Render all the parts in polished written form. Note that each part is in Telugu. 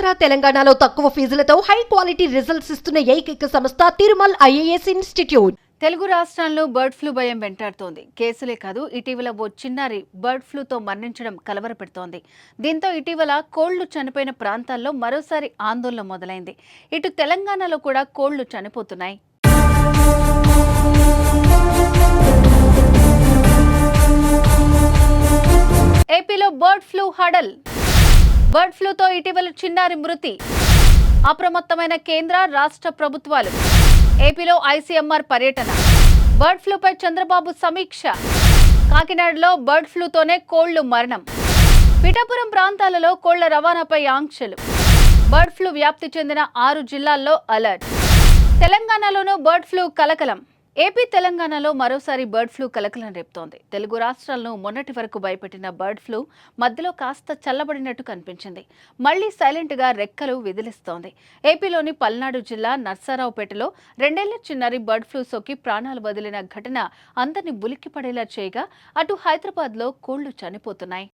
ఆంధ్ర తెలంగాణలో తక్కువ ఫీజులతో హై క్వాలిటీ రిజల్ట్స్ ఇస్తున్న ఏకైక సంస్థ తిరుమల్ ఐఏఎస్ ఇన్స్టిట్యూట్. తెలుగు రాష్ట్రాల్లో బర్డ్ ఫ్లూ భయం వెంటాడుతోంది. కేసులే కాదు, ఇటీవల ఓ చిన్నారి బర్డ్ ఫ్లూతో మరణించడం కలవరపెడుతోంది. దీంతో ఇటీవల కోళ్లు చనిపోయిన ప్రాంతాల్లో మరోసారి ఆందోళన మొదలైంది. ఇటు తెలంగాణలో కూడా కోళ్లు చనిపోతున్నాయి. ఏపీలో బర్డ్ ఫ్లూ హడల్. బర్డ్ ఫ్లూతో ఇటీవల చిన్నారి మృతి. అప్రమత్తమైన కేంద్ర రాష్ట్ర ప్రభుత్వాలు. ఏపీలో ఐసీఎంఆర్ పర్యటన. బర్డ్ ఫ్లూపై చంద్రబాబు సమీక్ష. కాకినాడలో బర్డ్ ఫ్లూతోనే కోళ్లు మరణం. పిఠాపురం ప్రాంతాలలో కోళ్ల రవాణాపై ఆంక్షలు. బర్డ్ ఫ్లూ వ్యాప్తి చెందిన 6 జిల్లాల్లో అలర్ట్. తెలంగాణలోనూ బర్డ్ ఫ్లూ కలకలం. ఏపీ తెలంగాణలో మరోసారి బర్డ్ ఫ్లూ కలకలం రేపుతోంది. తెలుగు రాష్ట్రాలను మొన్నటి వరకు భయపెట్టిన బర్డ్ ఫ్లూ మధ్యలో కాస్త చల్లబడినట్టు కనిపించింది. మళ్లీ సైలెంట్ గా రెక్కలు విదిలిస్తోంది. ఏపీలోని పల్నాడు జిల్లా నర్సారావుపేటలో 2 ఏళ్ల చిన్నారి బర్డ్ ఫ్లూ సోకి ప్రాణాలు వదిలిన ఘటన అందరినీ ఉలిక్కిపడేలా చేయగా, అటు హైదరాబాద్ లో కోళ్లు చనిపోతున్నాయి.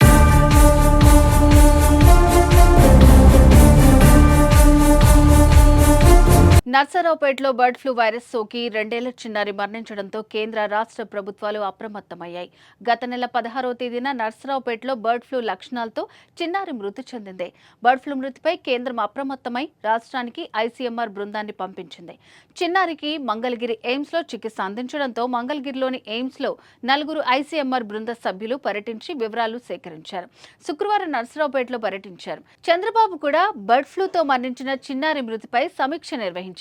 నర్సరావుపేటలో బర్డ్ ఫ్లూ వైరస్ సోకి 2 ఏళ్ల చిన్నారి మరణించడంతో కేంద్ర రాష్ట్ర ప్రభుత్వాలు అప్రమత్తమయ్యాయి. గత నెల 16వ తేదీన నర్సరావుపేటలో బర్డ్ ఫ్లూ లక్షణాలతో చిన్నారి మృతి చెందింది. బర్డ్ ఫ్లూ మృతిపై కేంద్రం అప్రమత్తమై రాష్ట్రానికి ఐసీఎంఆర్ బృందాన్ని పంపించింది. చిన్నారికి మంగళగిరి ఎయిమ్స్ లో చికిత్స అందించడంతో మంగళగిరిలోని ఎయిమ్స్ లో 4 ఐసీఎంఆర్ బృంద సభ్యులు పర్యటించి వివరాలు సేకరించారు. శుక్రవారం నర్సరావుపేటలో పర్యటించారు. చంద్రబాబు కూడా బర్డ్ ఫ్లూతో మరణించిన చిన్నారి మృతిపై సమీక్ష నిర్వహించారు.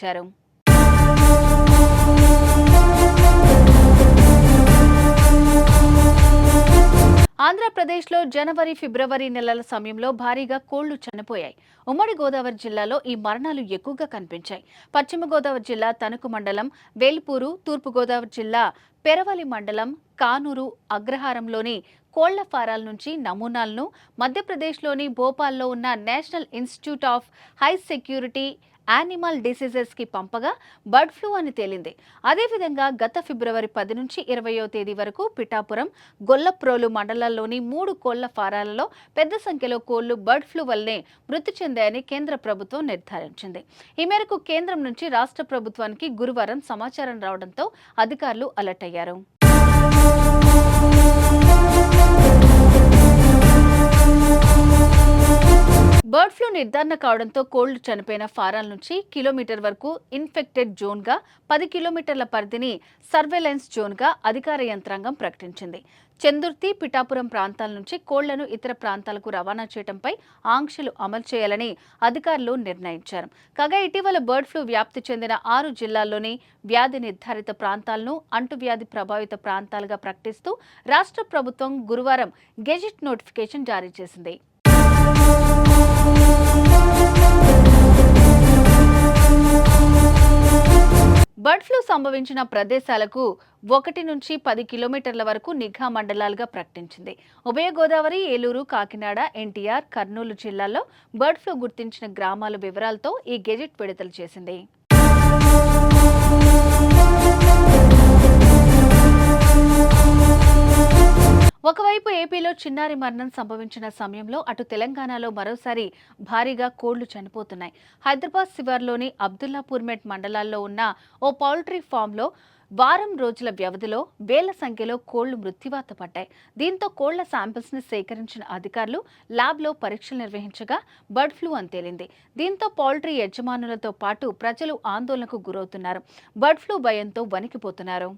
ఆంధ్రప్రదేశ్లో జనవరి, ఫిబ్రవరి నెలల సమయంలో భారీగా కోళ్లు చనిపోయాయి. ఉమ్మడి గోదావరి జిల్లాలో ఈ మరణాలు ఎక్కువగా కనిపించాయి. పశ్చిమ గోదావరి జిల్లా తణుకు మండలం వేల్పూరు, తూర్పు గోదావరి జిల్లా పెరవలి మండలం కానూరు అగ్రహారంలోని కోళ్ల ఫారాల నుంచి నమూనాలను మధ్యప్రదేశ్లోని భోపాల్లో ఉన్న national institute of high security animal diseases కి పంపగా బర్డ్ ఫ్లూ అని తేలింది. అదేవిధంగా గత ఫిబ్రవరి 10 నుంచి 20వ తేదీ వరకు పిఠాపురం, గొల్లప్రోలు మండలాల్లోని 3 కోళ్ల ఫారాలలో పెద్ద సంఖ్యలో కోళ్లు బర్డ్ ఫ్లూ వల్లనే మృతి చెందాయని కేంద్ర ప్రభుత్వం నిర్ధారించింది. ఈ మేరకు కేంద్రం నుంచి రాష్ట్ర ప్రభుత్వానికి గురువారం సమాచారం రావడంతో అధికారులు అలర్ట్ అయ్యారు. బర్డ్ ఫ్లూ నిర్ధారణ కావడంతో కోళ్లు చనిపోయిన ఫారాల నుంచి కిలోమీటర్ వరకు ఇన్ఫెక్టెడ్ జోన్ గా, 10 కిలోమీటర్ల పరిధిని సర్వేలెన్స్ జోన్ గా అధికార యంత్రాంగం ప్రకటించింది. చందుర్తి, పిఠాపురం ప్రాంతాల నుంచి కోళ్లను ఇతర ప్రాంతాలకు రవాణా చేయడంపై ఆంక్షలు అమలు చేయాలని అధికారులు నిర్ణయించారు. కాగా ఇటీవల బర్డ్ ఫ్లూ వ్యాప్తి చెందిన 6 జిల్లాల్లోని వ్యాధి నిర్ధారిత ప్రాంతాలను అంటువ్యాధి ప్రభావిత ప్రాంతాలుగా ప్రకటిస్తూ రాష్ట్ర ప్రభుత్వం గురువారం గెజిట్ నోటిఫికేషన్ జారీ చేసింది. బర్డ్ ఫ్లూ సంభవించిన ప్రదేశాలకు 1 నుంచి 10 కిలోమీటర్ల వరకు నిఘా మండలాలుగా ప్రకటించింది. ఉభయ గోదావరి, ఏలూరు, కాకినాడ, ఎన్టీఆర్, కర్నూలు జిల్లాల్లో బర్డ్ ఫ్లూ గుర్తించిన గ్రామాల వివరాలతో ఈ గెజిట్ విడుదల చేసింది. ఒకవైపు ఏపీలో చిన్నారి మరణం సంభవించిన సమయంలో అటు తెలంగాణలో మరోసారి భారీగా కోళ్లు చనిపోతున్నాయి. హైదరాబాద్ శివార్లోని అబ్దుల్లాపూర్మెట్ మండలాల్లో ఉన్న ఓ పౌల్ట్రీ ఫామ్లో వారం రోజుల వ్యవధిలో వేల సంఖ్యలో కోళ్లు మృత్యువాత పడ్డాయి. దీంతో కోళ్ల శాంపిల్స్ ని సేకరించిన అధికారులు ల్యాబ్లో పరీక్షలు నిర్వహించగా బర్డ్ ఫ్లూ అని తేలింది. దీంతో పౌల్ట్రీ యజమానులతో పాటు ప్రజలు ఆందోళనకు గురవుతున్నారు. బర్డ్ ఫ్లూ భయంతో వణికిపోతున్నారు.